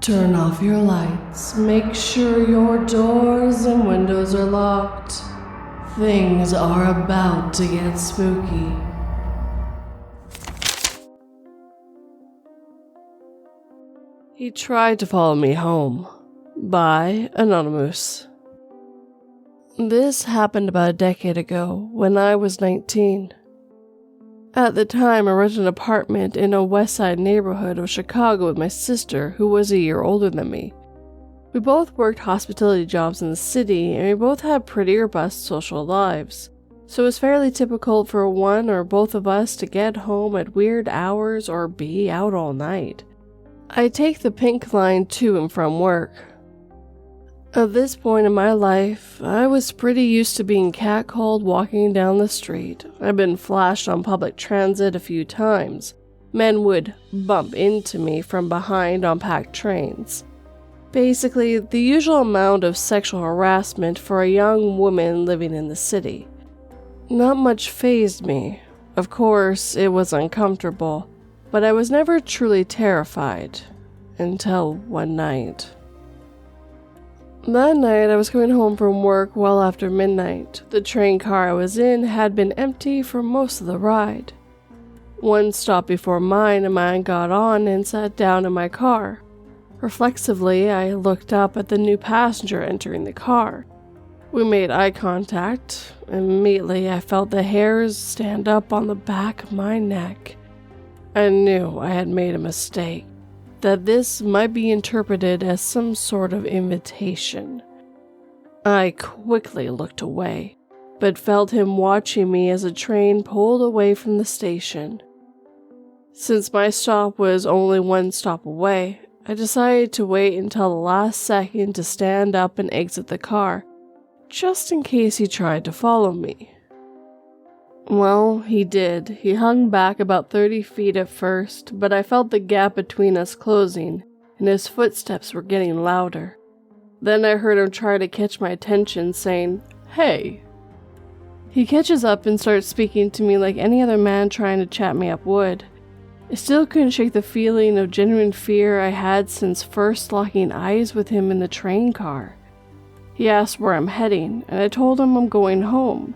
Turn off your lights. Make sure your doors and windows are locked. Things are about to get spooky. He Tried to Follow Me Home by Anonymoose. This happened about a decade ago when I was 19. At the time, I rented an apartment in a west side neighborhood of Chicago with my sister, who was a year older than me. We both worked hospitality jobs in the city, and we both had pretty robust social lives, so it was fairly typical for one or both of us to get home at weird hours or be out all night. I take the pink line to and from work. At this point in my life, I was pretty used to being catcalled walking down the street. I'd been flashed on public transit a few times. Men would bump into me from behind on packed trains. Basically, the usual amount of sexual harassment for a young woman living in the city. Not much fazed me. Of course, it was uncomfortable, but I was never truly terrified. Until one night. That night, I was coming home from work well after midnight. The train car I was in had been empty for most of the ride. One stop before mine, a man got on and sat down in my car. Reflexively, I looked up at the new passenger entering the car. We made eye contact. Immediately, I felt the hairs stand up on the back of my neck. I knew I had made a mistake. That this might be interpreted as some sort of invitation. I quickly looked away, but felt him watching me as the train pulled away from the station. Since my stop was only one stop away, I decided to wait until the last second to stand up and exit the car, just in case he tried to follow me. Well, he did. He hung back about 30 feet at first, but I felt the gap between us closing, and his footsteps were getting louder. Then I heard him try to catch my attention, saying, "Hey." He catches up and starts speaking to me like any other man trying to chat me up would. I still couldn't shake the feeling of genuine fear I had since first locking eyes with him in the train car. He asked where I'm heading, and I told him I'm going home.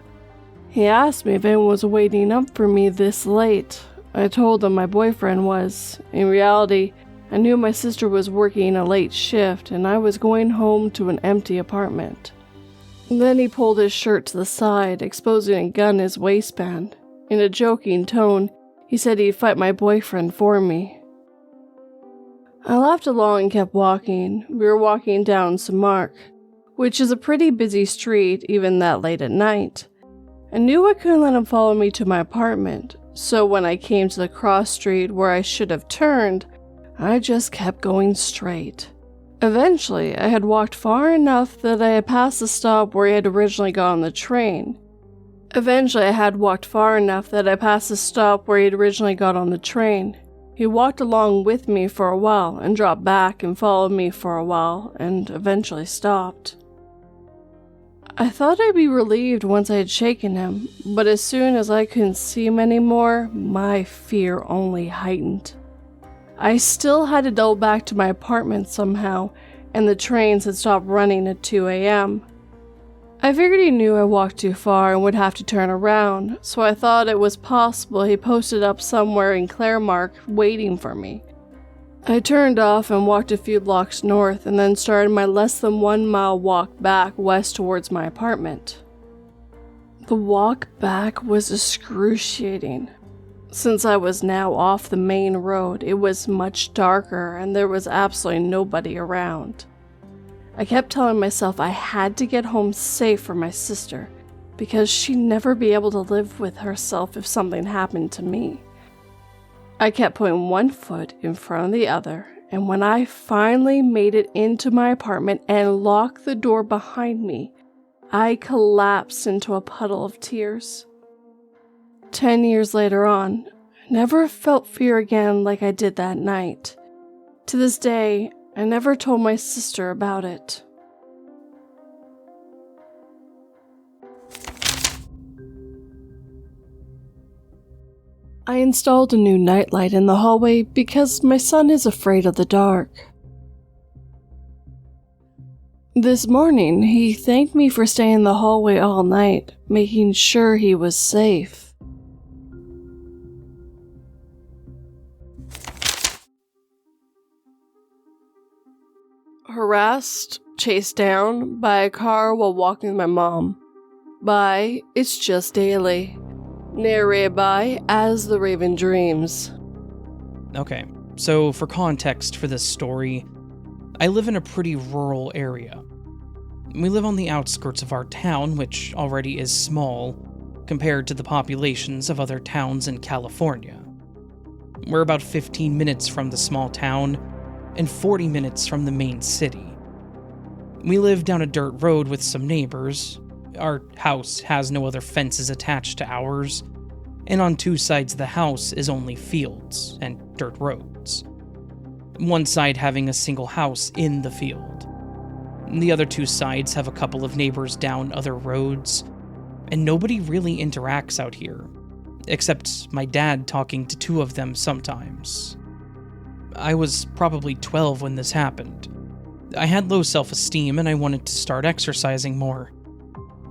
He asked me if anyone was waiting up for me this late. I told him my boyfriend was. In reality, I knew my sister was working a late shift and I was going home to an empty apartment. Then he pulled his shirt to the side, exposing a gun in his waistband. In a joking tone, he said he'd fight my boyfriend for me. I laughed along and kept walking. We were walking down Samark, which is a pretty busy street even that late at night. I knew I couldn't let him follow me to my apartment, so when I came to the cross street where I should have turned, I just kept going straight. Eventually, I had walked far enough that I had passed the stop where he had originally got on the train. He walked along with me for a while and dropped back and followed me for a while and eventually stopped. I thought I'd be relieved once I had shaken him, but as soon as I couldn't see him anymore, my fear only heightened. I still had to double back to my apartment somehow, and the trains had stopped running at 2 a.m. I figured he knew I walked too far and would have to turn around, so I thought it was possible he posted up somewhere in Claremont waiting for me. I turned off and walked a few blocks north and then started my less than 1 mile walk back west towards my apartment. The walk back was excruciating. Since I was now off the main road, it was much darker and there was absolutely nobody around. I kept telling myself I had to get home safe for my sister, because she'd never be able to live with herself if something happened to me. I kept putting one foot in front of the other, and when I finally made it into my apartment and locked the door behind me, I collapsed into a puddle of tears. 10 years later on, I never felt fear again like I did that night. To this day, I never told my sister about it. I installed a new nightlight in the hallway because my son is afraid of the dark. This morning, he thanked me for staying in the hallway all night, making sure he was safe. Harassed, chased down by a car while walking with my mom. By It's Just Daily. Narrated by As the Raven Dreams. Okay, so for context for this story, I live in a pretty rural area. We live on the outskirts of our town, which already is small compared to the populations of other towns in California. We're about 15 minutes from the small town and 40 minutes from the main city. We live down a dirt road with some neighbors. Our house has no other fences attached to ours, and on two sides of the house is only fields and dirt roads. One side having a single house in the field. The other two sides have a couple of neighbors down other roads, and nobody really interacts out here, except my dad talking to two of them sometimes. I was probably 12 when this happened. I had low self-esteem and I wanted to start exercising more.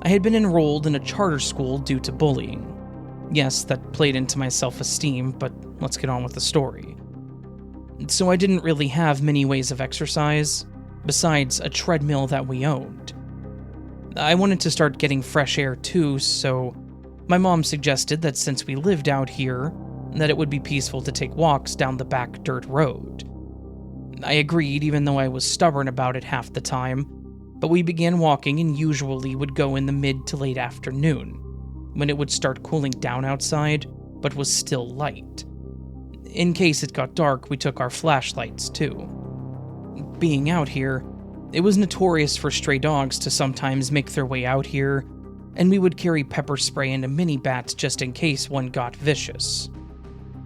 I had been enrolled in a charter school due to bullying. Yes, that played into my self-esteem, but let's get on with the story. So I didn't really have many ways of exercise, besides a treadmill that we owned. I wanted to start getting fresh air too, so my mom suggested that since we lived out here, that it would be peaceful to take walks down the back dirt road. I agreed, even though I was stubborn about it half the time, but we began walking and usually would go in the mid to late afternoon, when it would start cooling down outside, but was still light. In case it got dark, we took our flashlights too. Being out here, it was notorious for stray dogs to sometimes make their way out here, and we would carry pepper spray and a mini bat just in case one got vicious.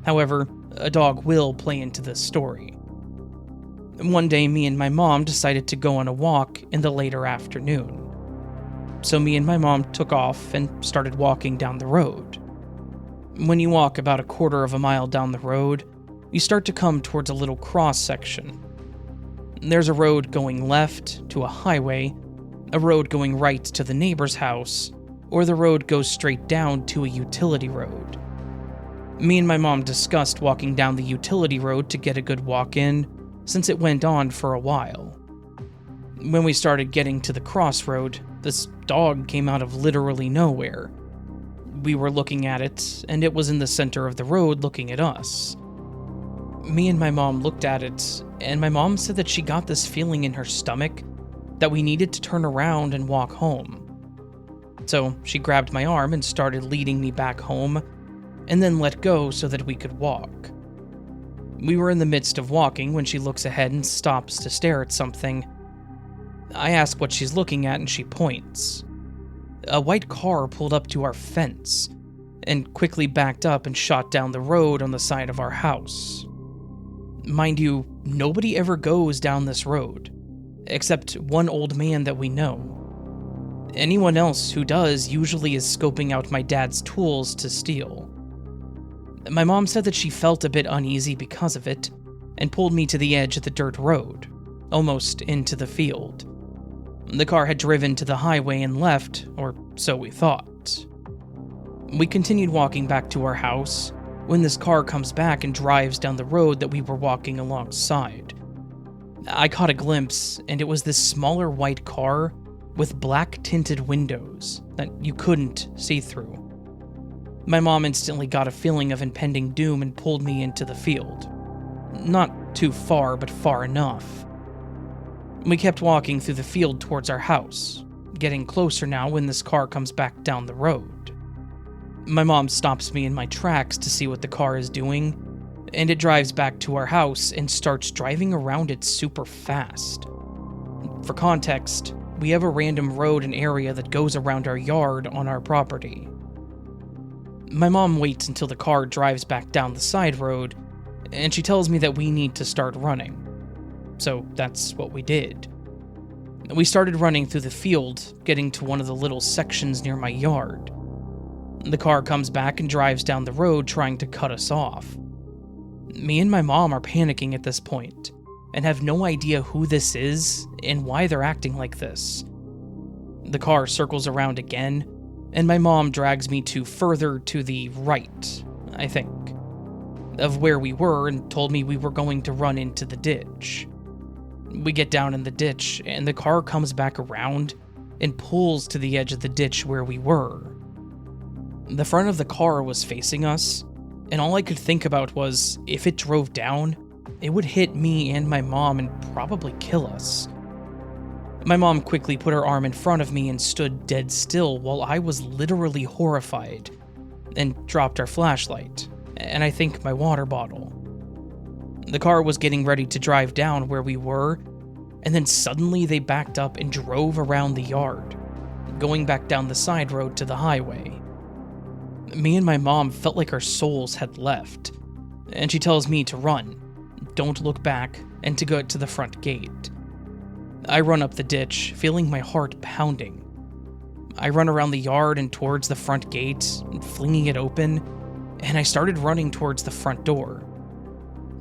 However, a dog will play into this story. One day, me and my mom decided to go on a walk in the later afternoon. So me and my mom took off and started walking down the road. When you walk about a quarter of a mile down the road, you start to come towards a little cross section. There's a road going left to a highway, a road going right to the neighbor's house, or the road goes straight down to a utility road. Me and my mom discussed walking down the utility road to get a good walk in, since it went on for a while. When we started getting to the crossroad, this dog came out of literally nowhere. We were looking at it, and it was in the center of the road looking at us. Me and my mom looked at it, and my mom said that she got this feeling in her stomach that we needed to turn around and walk home. So she grabbed my arm and started leading me back home, and then let go so that we could walk. We were in the midst of walking when she looks ahead and stops to stare at something. I ask what she's looking at and she points. A white car pulled up to our fence and quickly backed up and shot down the road on the side of our house. Mind you, nobody ever goes down this road, except one old man that we know. Anyone else who does usually is scoping out my dad's tools to steal. My mom said that she felt a bit uneasy because of it, and pulled me to the edge of the dirt road, almost into the field. The car had driven to the highway and left, or so we thought. We continued walking back to our house, when this car comes back and drives down the road that we were walking alongside. I caught a glimpse, and it was this smaller white car with black tinted windows that you couldn't see through. My mom instantly got a feeling of impending doom and pulled me into the field. Not too far, but far enough. We kept walking through the field towards our house, getting closer now when this car comes back down the road. My mom stops me in my tracks to see what the car is doing, and it drives back to our house and starts driving around it super fast. For context, we have a random road and area that goes around our yard on our property. My mom waits until the car drives back down the side road, and she tells me that we need to start running. So that's what we did. We started running through the field, getting to one of the little sections near my yard. The car comes back and drives down the road trying to cut us off. Me and my mom are panicking at this point, and have no idea who this is and why they're acting like this. The car circles around again, and my mom drags me to further to the right, I think, of where we were and told me we were going to run into the ditch. We get down in the ditch, and the car comes back around and pulls to the edge of the ditch where we were. The front of the car was facing us, and all I could think about was if it drove down, it would hit me and my mom and probably kill us. My mom quickly put her arm in front of me and stood dead still while I was literally horrified, and dropped our flashlight, and I think my water bottle. The car was getting ready to drive down where we were, and then suddenly they backed up and drove around the yard, going back down the side road to the highway. Me and my mom felt like our souls had left, and she tells me to run, don't look back, and to go to the front gate. I run up the ditch, feeling my heart pounding. I run around the yard and towards the front gate, flinging it open, and I started running towards the front door.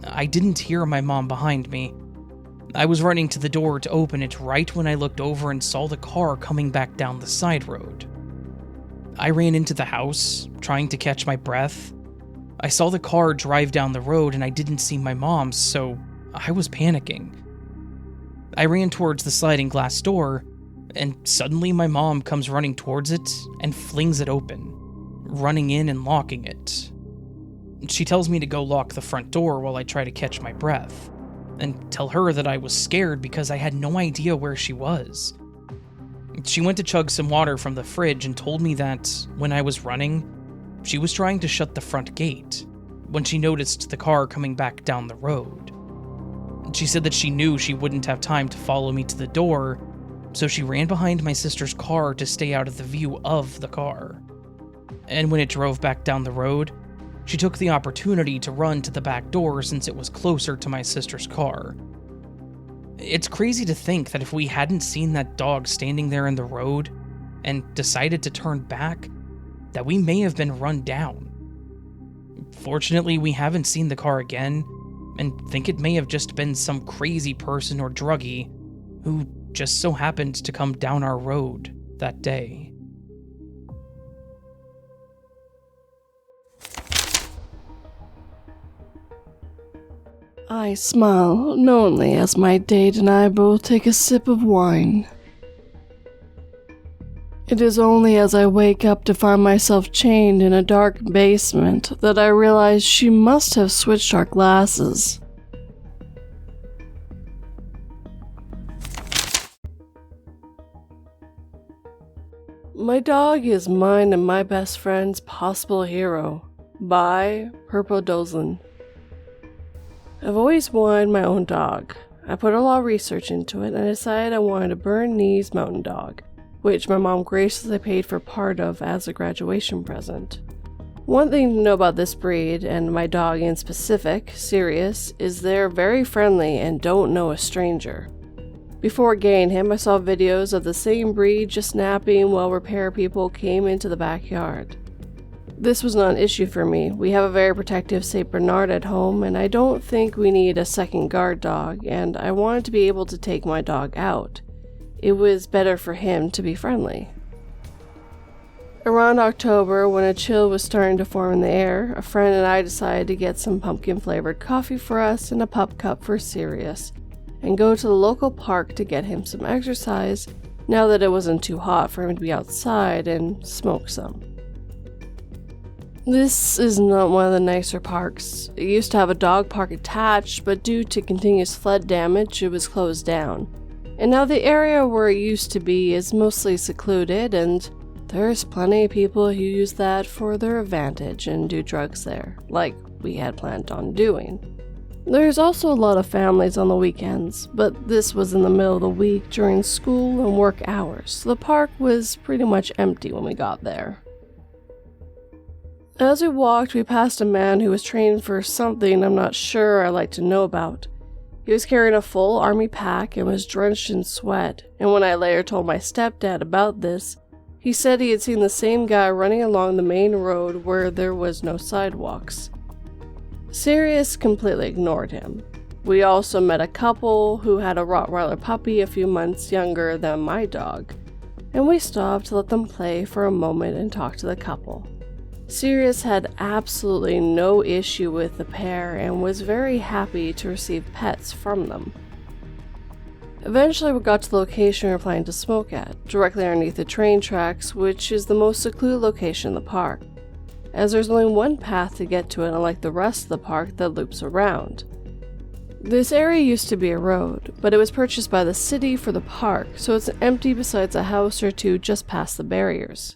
I didn't hear my mom behind me. I was running to the door to open it right when I looked over and saw the car coming back down the side road. I ran into the house, trying to catch my breath. I saw the car drive down the road and I didn't see my mom, so I was panicking. I ran towards the sliding glass door, and suddenly my mom comes running towards it and flings it open, running in and locking it. She tells me to go lock the front door while I try to catch my breath, and tell her that I was scared because I had no idea where she was. She went to chug some water from the fridge and told me that, when I was running, she was trying to shut the front gate when she noticed the car coming back down the road. She said that she knew she wouldn't have time to follow me to the door, so she ran behind my sister's car to stay out of the view of the car. And when it drove back down the road, she took the opportunity to run to the back door since it was closer to my sister's car. It's crazy to think that if we hadn't seen that dog standing there in the road and decided to turn back, that we may have been run down. Fortunately, we haven't seen the car again, and think it may have just been some crazy person or druggie who just so happened to come down our road that day. I smile knowingly as my date and I both take a sip of wine. It is only as I wake up to find myself chained in a dark basement that I realize she must have switched our glasses. My dog is mine and my best friend's possible hero, by Purple-Doople. I've always wanted my own dog. I put a lot of research into it and I decided I wanted a Bernese mountain dog, which my mom graciously paid for part of as a graduation present. One thing to know about this breed, and my dog in specific, Sirius, is they're very friendly and don't know a stranger. Before getting him, I saw videos of the same breed just napping while repair people came into the backyard. This was not an issue for me. We have a very protective St. Bernard at home, and I don't think we need a second guard dog, and I wanted to be able to take my dog out. It was better for him to be friendly. Around October, when a chill was starting to form in the air, a friend and I decided to get some pumpkin-flavored coffee for us and a pup cup for Sirius, and go to the local park to get him some exercise now that it wasn't too hot for him to be outside and smoke some. This is not one of the nicer parks. It used to have a dog park attached, but due to continuous flood damage, it was closed down. And now the area where it used to be is mostly secluded, and there's plenty of people who use that for their advantage and do drugs there, like we had planned on doing. There's also a lot of families on the weekends, but this was in the middle of the week during school and work hours, so the park was pretty much empty when we got there. As we walked, we passed a man who was trained for something I'm not sure I'd like to know about. He was carrying a full army pack and was drenched in sweat, and when I later told my stepdad about this, he said he had seen the same guy running along the main road where there was no sidewalks. Sirius completely ignored him. We also met a couple who had a Rottweiler puppy a few months younger than my dog, and we stopped to let them play for a moment and talk to the couple. Sirius had absolutely no issue with the pair and was very happy to receive pets from them. Eventually we got to the location we were planning to smoke at, directly underneath the train tracks, which is the most secluded location in the park, as there's only one path to get to it, unlike the rest of the park that loops around. This area used to be a road, but it was purchased by the city for the park, so it's empty besides a house or two just past the barriers.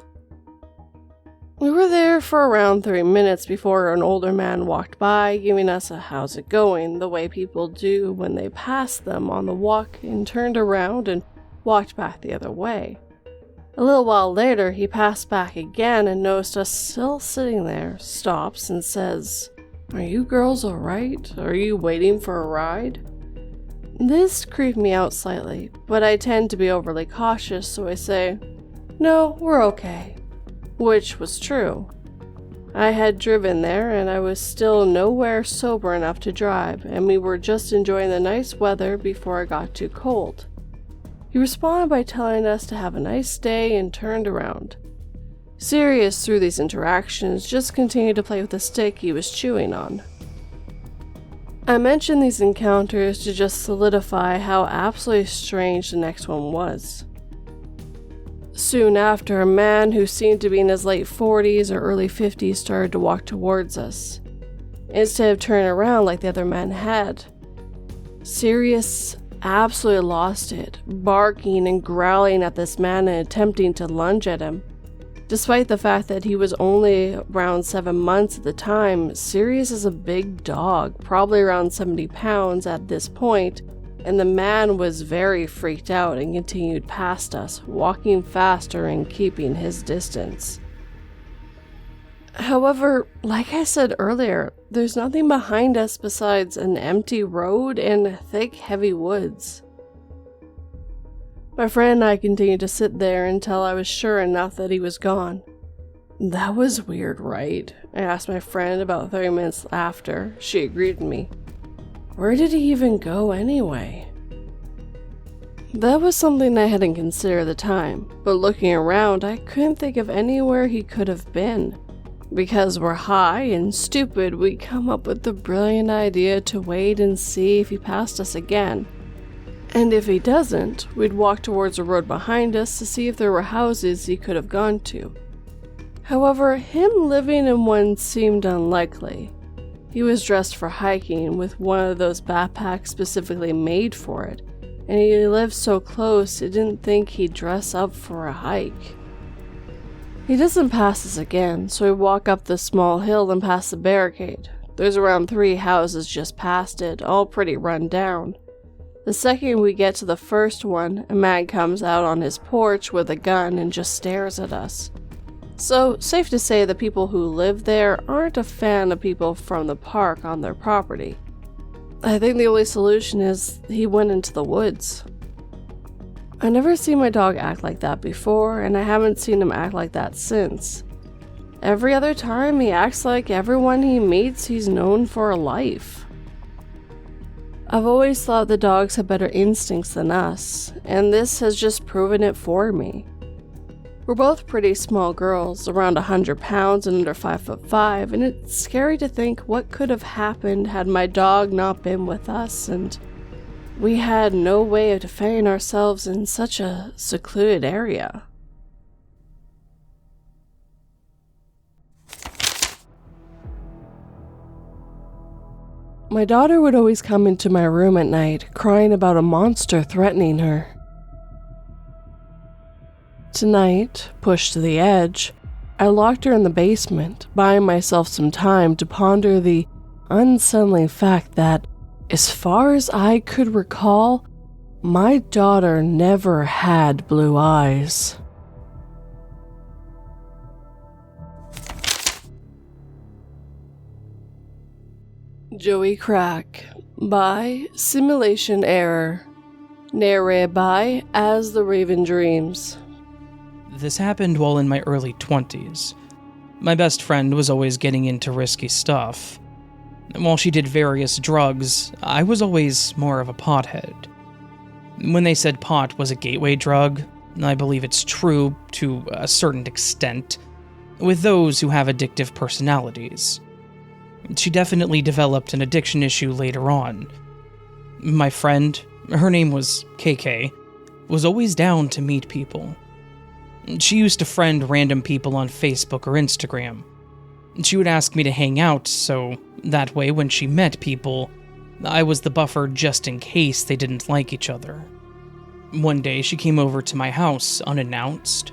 We were there for around 30 minutes before an older man walked by, giving us a "how's it going," the way people do when they pass them on the walk, and turned around and walked back the other way. A little while later, he passed back again and noticed us still sitting there, stops and says, "Are you girls alright? Are you waiting for a ride?" This creeped me out slightly, but I tend to be overly cautious, so I say, "No, we're okay." Which was true. I had driven there and I was still nowhere sober enough to drive, and we were just enjoying the nice weather before it got too cold. He responded by telling us to have a nice day and turned around. Sirius, through these interactions, just continued to play with the stick he was chewing on. I mentioned these encounters to just solidify how absolutely strange the next one was. Soon after, a man who seemed to be in his late 40s or early 50s started to walk towards us, instead of turning around like the other man had. Sirius absolutely lost it, barking and growling at this man and attempting to lunge at him. Despite the fact that he was only around 7 months at the time, Sirius is a big dog, probably around 70 pounds at this point, and the man was very freaked out and continued past us, walking faster and keeping his distance. However, like I said earlier, there's nothing behind us besides an empty road and thick, heavy woods. My friend and I continued to sit there until I was sure enough that he was gone. "That was weird, right?" I asked my friend about 30 minutes after. She agreed with me. "Where did he even go anyway?" That was something I hadn't considered at the time, but looking around, I couldn't think of anywhere he could have been. Because we're high and stupid, we come up with the brilliant idea to wait and see if he passed us again. And if he doesn't, we'd walk towards the road behind us to see if there were houses he could have gone to. However, him living in one seemed unlikely. He was dressed for hiking with one of those backpacks specifically made for it, and he lived so close I didn't think he'd dress up for a hike. He doesn't pass us again, so we walk up the small hill and past the barricade. There's around 3 houses just past it, all pretty run down. The second we get to the first one, a man comes out on his porch with a gun and just stares at us. So, safe to say the people who live there aren't a fan of people from the park on their property. I think the only solution is he went into the woods. I never seen my dog act like that before, and I haven't seen him act like that since. Every other time he acts like everyone he meets he's known for a life. I've always thought the dogs have better instincts than us, and this has just proven it for me. We're both pretty small girls, around 100 pounds and under 5'5", and it's scary to think what could have happened had my dog not been with us, and we had no way of defending ourselves in such a secluded area. My daughter would always come into my room at night, crying about a monster threatening her. Tonight, pushed to the edge, I locked her in the basement, buying myself some time to ponder the unsettling fact that, as far as I could recall, my daughter never had blue eyes. Joey Crack by Simulation Error. Narrated by As the Raven Dreams. This happened while in my early 20s. My best friend was always getting into risky stuff. While she did various drugs, I was always more of a pothead. When they said pot was a gateway drug, I believe it's true to a certain extent, with those who have addictive personalities. She definitely developed an addiction issue later on. My friend, her name was KK, was always down to meet people. She used to friend random people on Facebook or Instagram. She would ask me to hang out, so that way when she met people, I was the buffer just in case they didn't like each other. One day she came over to my house unannounced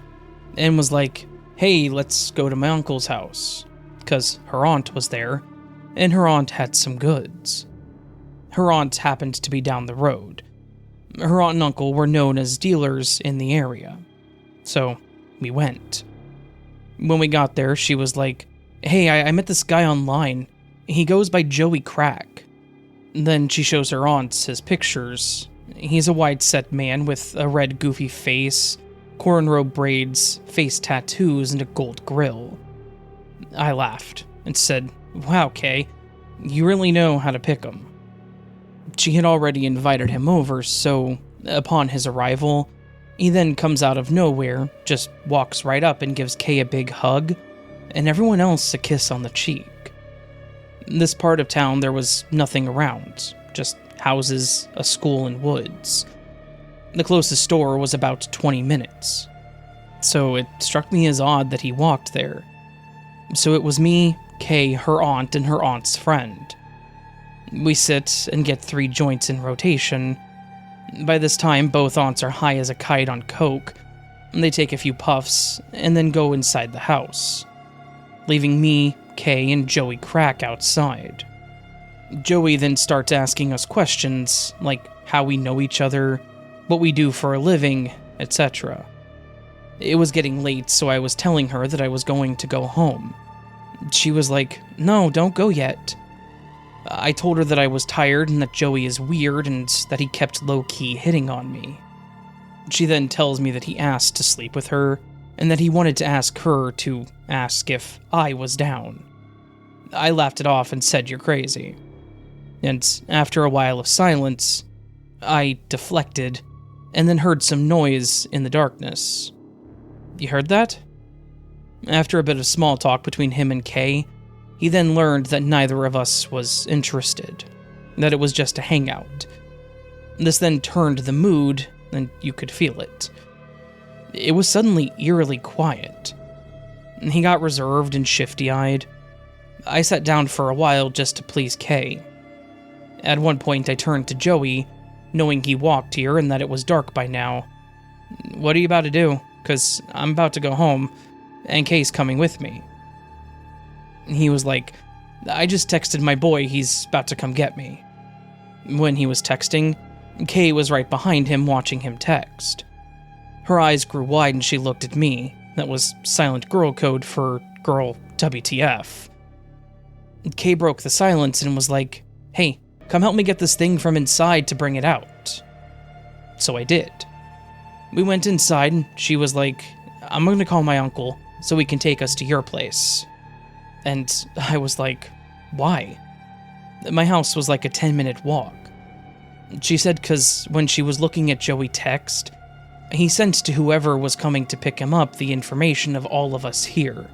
and was like, "Hey, let's go to my uncle's house," because her aunt was there, and her aunt had some goods. Her aunt happened to be down the road. Her aunt and uncle were known as dealers in the area. So, we went. When we got there, she was like, "Hey, I met this guy online. He goes by Joey Crack." Then she shows her aunt his pictures. He's a wide-set man with a red goofy face, cornrow braids, face tattoos, and a gold grill. I laughed and said, "Wow, Kay, you really know how to pick 'em." She had already invited him over, so upon his arrival, he then comes out of nowhere, just walks right up and gives Kay a big hug, and everyone else a kiss on the cheek. In this part of town, there was nothing around, just houses, a school, and woods. The closest store was about 20 minutes, so it struck me as odd that he walked there. So it was me, Kay, her aunt, and her aunt's friend. We sit and get 3 joints in rotation. By this time, both aunts are high as a kite on coke. They take a few puffs and then go inside the house, leaving me, Kay, and Joey Crack outside. Joey then starts asking us questions, like how we know each other, what we do for a living, etc. It was getting late, so I was telling her that I was going to go home. She was like, "No, don't go yet." I told her that I was tired and that Joey is weird and that he kept low-key hitting on me. She then tells me that he asked to sleep with her and that he wanted to ask her to ask if I was down. I laughed it off and said, "You're crazy." And after a while of silence, I deflected and then heard some noise in the darkness. "You heard that?" After a bit of small talk between him and Kay, he then learned that neither of us was interested, that it was just a hangout. This then turned the mood, and you could feel it. It was suddenly eerily quiet. He got reserved and shifty-eyed. I sat down for a while just to please Kay. At one point I turned to Joey, knowing he walked here and that it was dark by now. "What are you about to do? 'Cause I'm about to go home, and Kay's coming with me." He was like, "I just texted my boy, he's about to come get me." When he was texting, Kay was right behind him watching him text. Her eyes grew wide and she looked at me. That was silent girl code for girl WTF. Kay broke the silence and was like, "Hey, come help me get this thing from inside to bring it out." So I did. We went inside and she was like, "I'm gonna call my uncle so he can take us to your place." And I was like, "Why?" My house was like a 10-minute walk. She said 'cause when she was looking at Joey text, he sent to whoever was coming to pick him up the information of all of us here.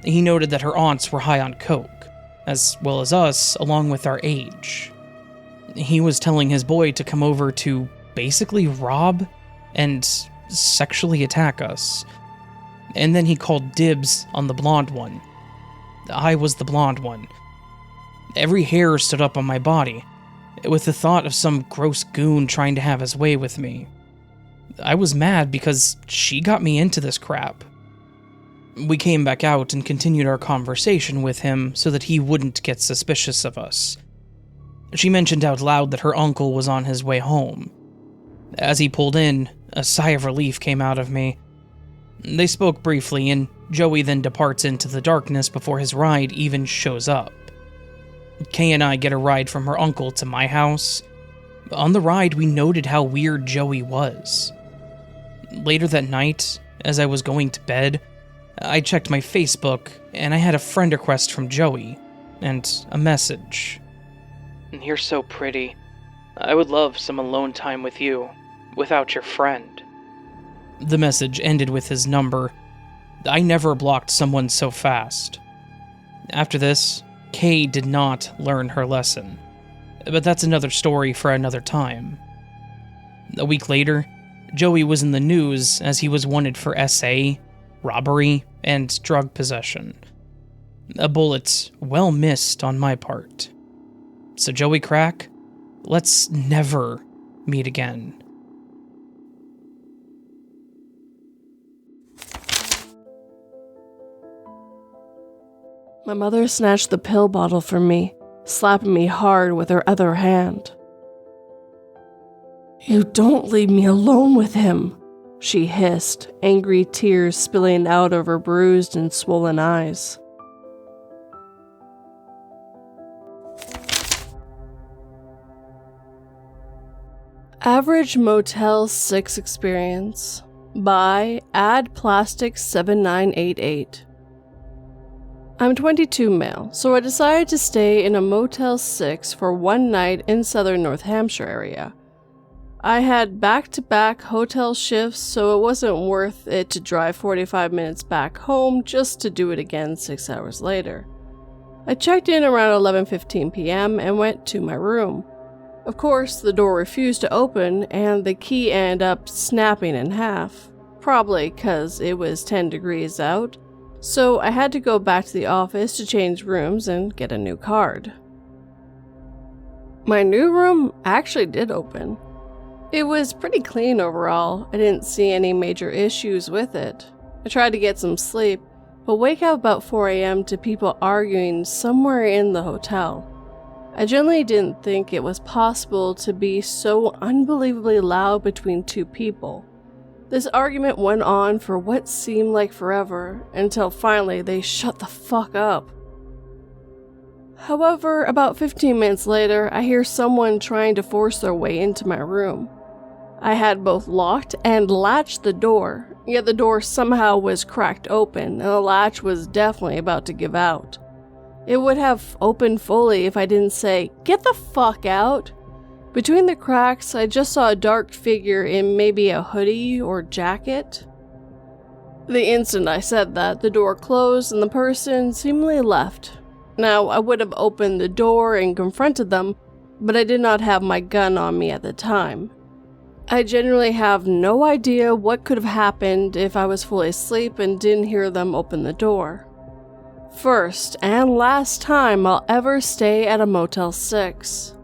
He noted that her aunts were high on coke, as well as us, along with our age. He was telling his boy to come over to basically rob and sexually attack us. And then he called dibs on the blonde one. I was the blonde one. Every hair stood up on my body, with the thought of some gross goon trying to have his way with me. I was mad because she got me into this crap. We came back out and continued our conversation with him so that he wouldn't get suspicious of us. She mentioned out loud that her uncle was on his way home. As he pulled in, a sigh of relief came out of me. They spoke briefly, and Joey then departs into the darkness before his ride even shows up. Kay and I get a ride from her uncle to my house. On the ride, we noted how weird Joey was. Later that night, as I was going to bed, I checked my Facebook, and I had a friend request from Joey, and a message. "You're so pretty. I would love some alone time with you, without your friend." The message ended with his number. I never blocked someone so fast. After this, Kay did not learn her lesson. But that's another story for another time. A week later, Joey was in the news as he was wanted for SA, robbery, and drug possession. A bullet well missed on my part. So Joey Crack, let's never meet again. My mother snatched the pill bottle from me, slapping me hard with her other hand. "You don't leave me alone with him," she hissed, angry tears spilling out of her bruised and swollen eyes. Average Motel 6 Experience by AddPlastic7988. I'm 22 male, so I decided to stay in a Motel 6 for one night in southern North Hampshire area. I had back-to-back hotel shifts, so it wasn't worth it to drive 45 minutes back home just to do it again 6 hours later. I checked in around 11:15 p.m. and went to my room. Of course, the door refused to open and the key ended up snapping in half, probably because it was 10 degrees out. So I had to go back to the office to change rooms and get a new card. My new room actually did open. It was pretty clean overall. I didn't see any major issues with it. I tried to get some sleep, but wake up about 4 a.m. to people arguing somewhere in the hotel. I generally didn't think it was possible to be so unbelievably loud between two people. This argument went on for what seemed like forever, until finally they shut the fuck up. However, about 15 minutes later, I hear someone trying to force their way into my room. I had both locked and latched the door, yet the door somehow was cracked open, and the latch was definitely about to give out. It would have opened fully if I didn't say, "Get the fuck out!" Between the cracks, I just saw a dark figure in maybe a hoodie or jacket. The instant I said that, the door closed and the person seemingly left. Now, I would have opened the door and confronted them, but I did not have my gun on me at the time. I genuinely have no idea what could have happened if I was fully asleep and didn't hear them open the door. First and last time I'll ever stay at a Motel 6.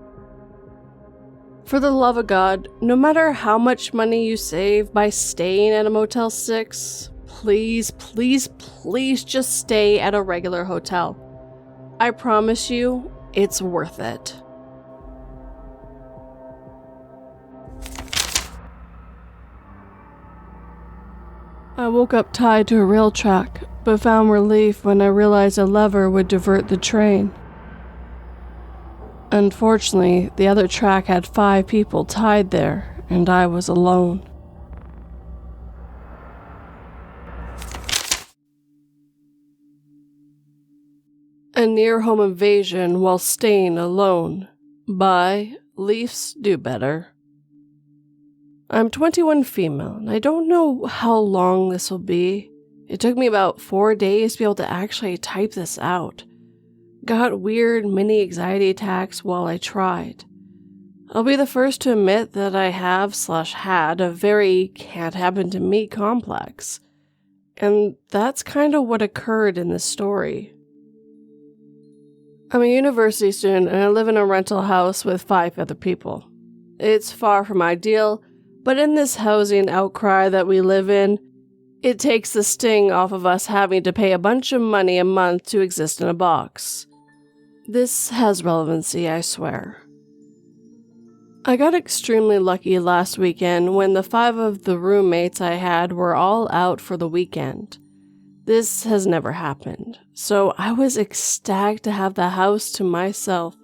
For the love of God, no matter how much money you save by staying at a Motel 6, please, please, please just stay at a regular hotel. I promise you, it's worth it. I woke up tied to a rail track, but found relief when I realized a lever would divert the train. Unfortunately, the other track had 5 people tied there, and I was alone. A near-home invasion while staying alone by Leafs-DoBetter. I'm 21 female, and I don't know how long this will be. It took me about 4 days to be able to actually type this out. Got weird mini anxiety attacks while I tried. I'll be the first to admit that I have/had a very can't happen to me complex. And that's kind of what occurred in this story. I'm a university student and I live in a rental house with 5 other people. It's far from ideal, but in this housing outcry that we live in, it takes the sting off of us having to pay a bunch of money a month to exist in a box. This has relevancy, I swear. I got extremely lucky last weekend when the 5 of the roommates I had were all out for the weekend. This has never happened, so I was ecstatic to have the house to myself.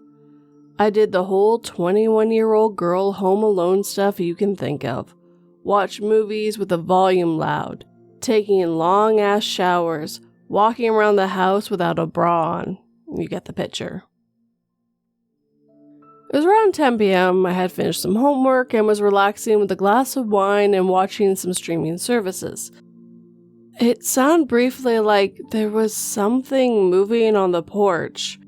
I did the whole 21-year-old girl home alone stuff you can think of. Watch movies with the volume loud, taking long-ass showers, walking around the house without a bra on. You get the picture. It was around 10 p.m. I had finished some homework and was relaxing with a glass of wine and watching some streaming services. It sounded briefly like there was something moving on the porch.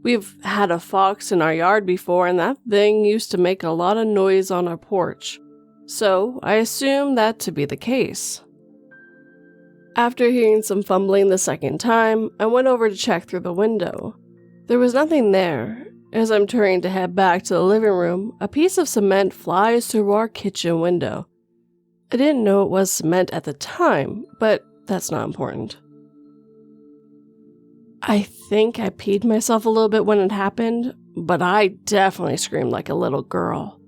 We've had a fox in our yard before, and that thing used to make a lot of noise on our porch, so I assumed that to be the case. After hearing some fumbling the second time, I went over to check through the window. There was nothing there. As I'm turning to head back to the living room, a piece of cement flies through our kitchen window. I didn't know it was cement at the time, but that's not important. I think I peed myself a little bit when it happened, but I definitely screamed like a little girl.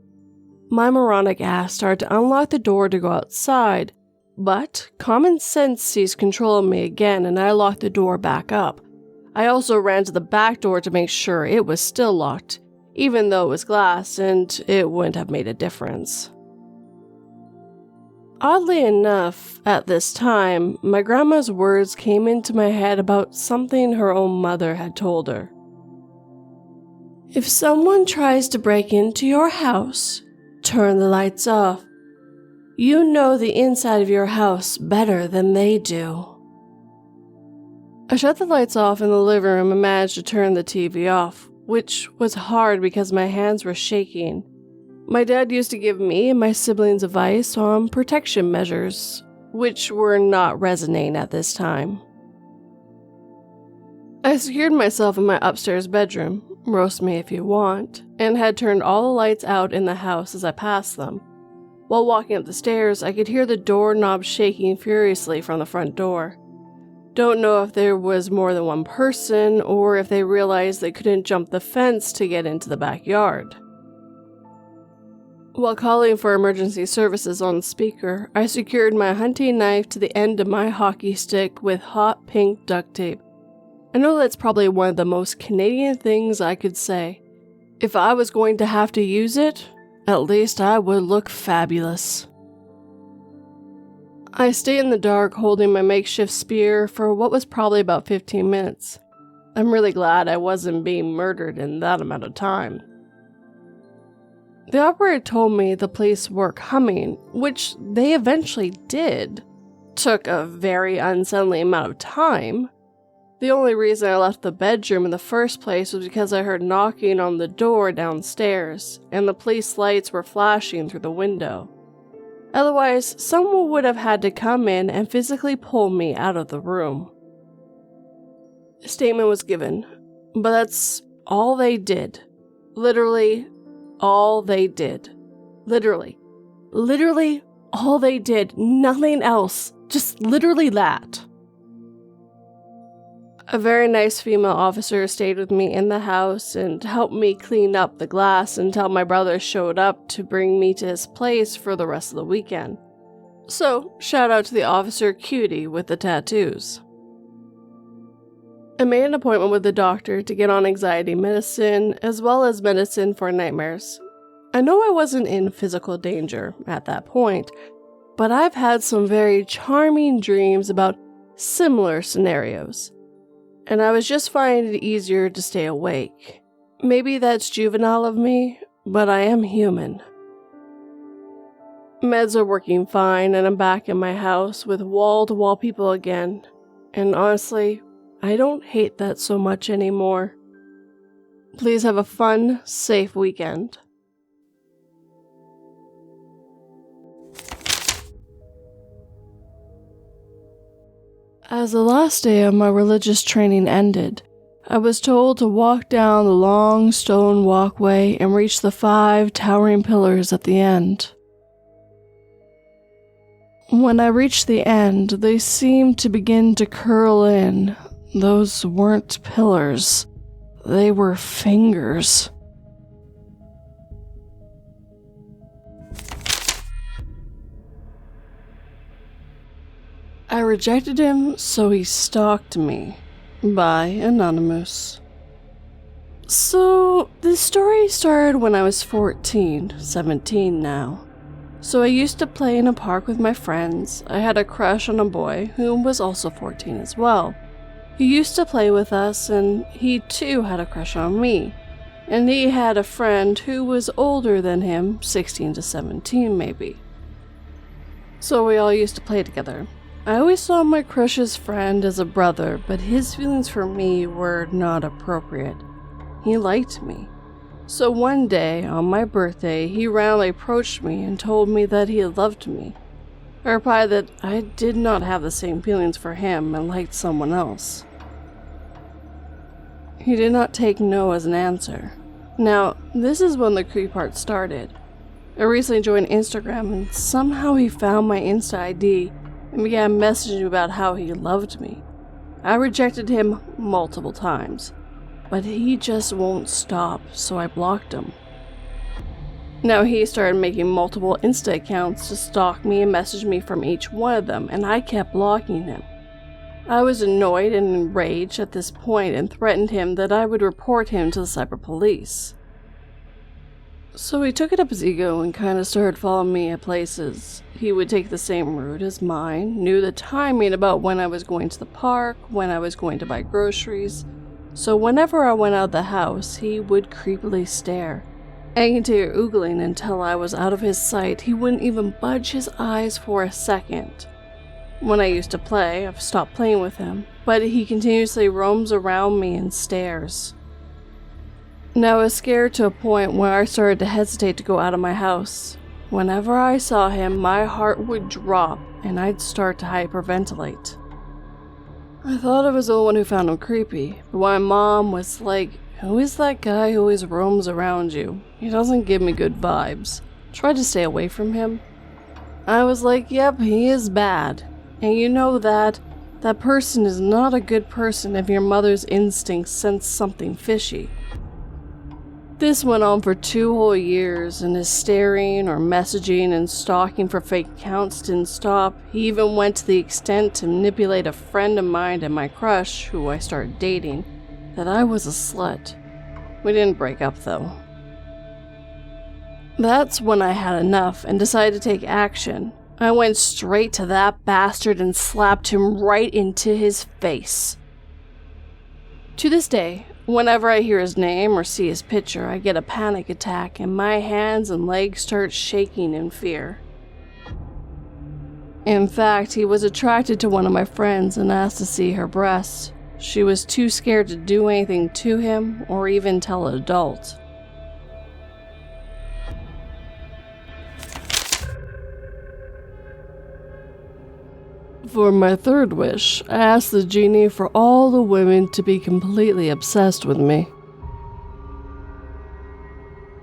My moronic ass started to unlock the door to go outside, but common sense seized control of me again and I locked the door back up. I also ran to the back door to make sure it was still locked, even though it was glass and it wouldn't have made a difference. Oddly enough, at this time, my grandma's words came into my head about something her own mother had told her. If someone tries to break into your house, turn the lights off. You know the inside of your house better than they do. I shut the lights off in the living room and managed to turn the TV off, which was hard because my hands were shaking. My dad used to give me and my siblings advice on protection measures, which were not resonating at this time. I secured myself in my upstairs bedroom, roast me if you want, and had turned all the lights out in the house as I passed them. While walking up the stairs, I could hear the doorknob shaking furiously from the front door. Don't know if there was more than one person or if they realized they couldn't jump the fence to get into the backyard. While calling for emergency services on the speaker, I secured my hunting knife to the end of my hockey stick with hot pink duct tape. I know that's probably one of the most Canadian things I could say. If I was going to have to use it, at least I would look fabulous. I stayed in the dark holding my makeshift spear for what was probably about 15 minutes. I'm really glad I wasn't being murdered in that amount of time. The operator told me the police were coming, which they eventually did. Took a very unsettling amount of time. The only reason I left the bedroom in the first place was because I heard knocking on the door downstairs, and the police lights were flashing through the window. Otherwise, someone would have had to come in and physically pull me out of the room. A statement was given, but that's all they did. Literally, all they did. Literally all they did. Nothing else. Just literally that. A very nice female officer stayed with me in the house and helped me clean up the glass until my brother showed up to bring me to his place for the rest of the weekend. So, shout out to the officer cutie with the tattoos. I made an appointment with the doctor to get on anxiety medicine as well as medicine for nightmares. I know I wasn't in physical danger at that point, but I've had some very charming dreams about similar scenarios. And I was just finding it easier to stay awake. Maybe that's juvenile of me, but I am human. Meds are working fine, and I'm back in my house with wall-to-wall people again. And honestly, I don't hate that so much anymore. Please have a fun, safe weekend. As the last day of my religious training ended, I was told to walk down the long stone walkway and reach the 5 towering pillars at the end. When I reached the end, they seemed to begin to curl in. Those weren't pillars. They were fingers. I rejected him, so he stalked me. By Anonymoose. So, this story started when I was 17 now. So I used to play in a park with my friends. I had a crush on a boy who was also 14 as well. He used to play with us, and he too had a crush on me. And he had a friend who was older than him, 16 to 17 maybe. So we all used to play together. I always saw my crush's friend as a brother, but his feelings for me were not appropriate. He liked me. So one day, on my birthday, he randomly approached me and told me that he loved me. I replied that I did not have the same feelings for him and liked someone else. He did not take no as an answer. Now, this is when the creep part started. I recently joined Instagram and somehow he found my Insta ID and began messaging me about how he loved me. I rejected him multiple times, but he just won't stop, so I blocked him. Now he started making multiple Insta accounts to stalk me and message me from each one of them, and I kept blocking him. I was annoyed and enraged at this point and threatened him that I would report him to the cyber police. So he took it up his ego and kind of started following me at places. He would take the same route as mine, knew the timing about when I was going to the park, when I was going to buy groceries. So whenever I went out of the house, he would creepily stare. I continued oogling until I was out of his sight. He wouldn't even budge his eyes for a second. When I used to play, I've stopped playing with him, but he continuously roams around me and stares. Now I was scared to a point where I started to hesitate to go out of my house. Whenever I saw him, my heart would drop and I'd start to hyperventilate. I thought I was the one who found him creepy, but my mom was like, "Who is that guy who always roams around you? He doesn't give me good vibes. Try to stay away from him." I was like, "Yep, he is bad. And you know that person is not a good person if your mother's instincts sense something fishy." This went on for 2 whole years, and his staring or messaging and stalking for fake accounts didn't stop. He even went to the extent to manipulate a friend of mine and my crush, who I started dating, that I was a slut. We didn't break up though. That's when I had enough and decided to take action. I went straight to that bastard and slapped him right into his face. To this day, whenever I hear his name or see his picture, I get a panic attack and my hands and legs start shaking in fear. In fact, he was attracted to one of my friends and asked to see her breasts. She was too scared to do anything to him or even tell an adult. For my third wish, I asked the genie for all the women to be completely obsessed with me.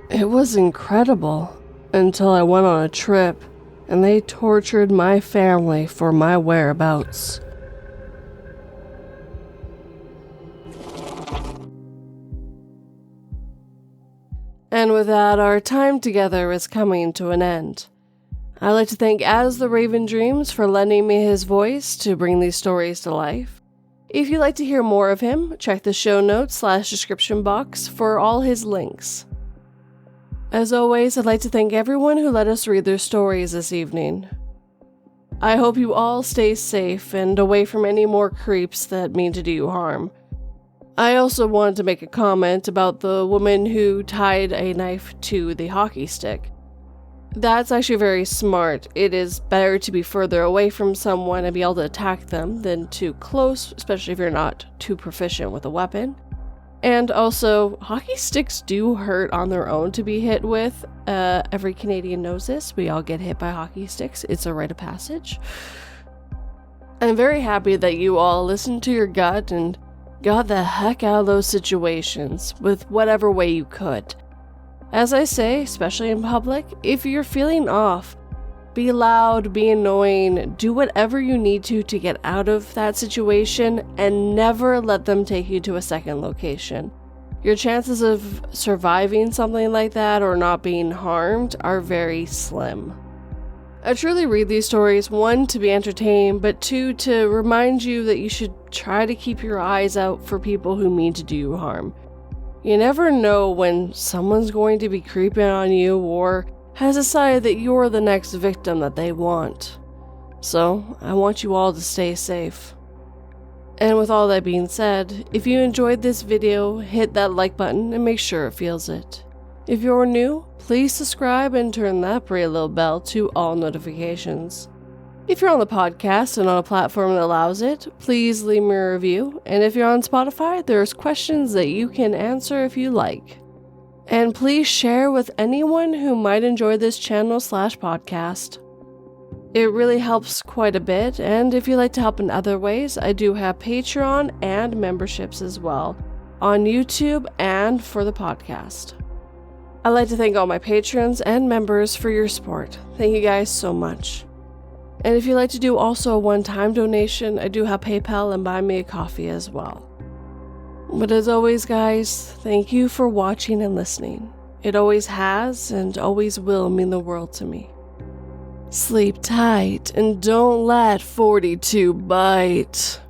It was incredible, until I went on a trip, and they tortured my family for my whereabouts. And with that, our time together is coming to an end. I'd like to thank As the Raven Dreams for lending me his voice to bring these stories to life. If you'd like to hear more of him, check the show notes / description box for all his links. As always, I'd like to thank everyone who let us read their stories this evening. I hope you all stay safe and away from any more creeps that mean to do you harm. I also wanted to make a comment about the woman who tied a knife to the hockey stick. That's actually very smart. It is better to be further away from someone and be able to attack them than too close, especially if you're not too proficient with a weapon. And also, hockey sticks do hurt on their own to be hit with. Every Canadian knows this. We all get hit by hockey sticks. It's a rite of passage. I'm very happy that you all listened to your gut and got the heck out of those situations with whatever way you could. As I say, especially in public, if you're feeling off, be loud, be annoying, do whatever you need to get out of that situation, and never let them take you to a second location. Your chances of surviving something like that or not being harmed are very slim. I truly read these stories, 1, to be entertained, but 2, to remind you that you should try to keep your eyes out for people who mean to do you harm. You never know when someone's going to be creeping on you or has decided that you're the next victim that they want. So, I want you all to stay safe. And with all that being said, if you enjoyed this video, hit that like button and make sure it feels it. If you're new, please subscribe and turn that pretty little bell to all notifications. If you're on the podcast and on a platform that allows it, please leave me a review. And if you're on Spotify, there's questions that you can answer if you like. And please share with anyone who might enjoy this channel/podcast. It really helps quite a bit, and if you'd like to help in other ways, I do have Patreon and memberships as well, on YouTube and for the podcast. I'd like to thank all my patrons and members for your support. Thank you guys so much. And if you'd like to do also a one-time donation, I do have PayPal and Buy Me a Coffee as well. But as always, guys, thank you for watching and listening. It always has and always will mean the world to me. Sleep tight and don't let 42 bite.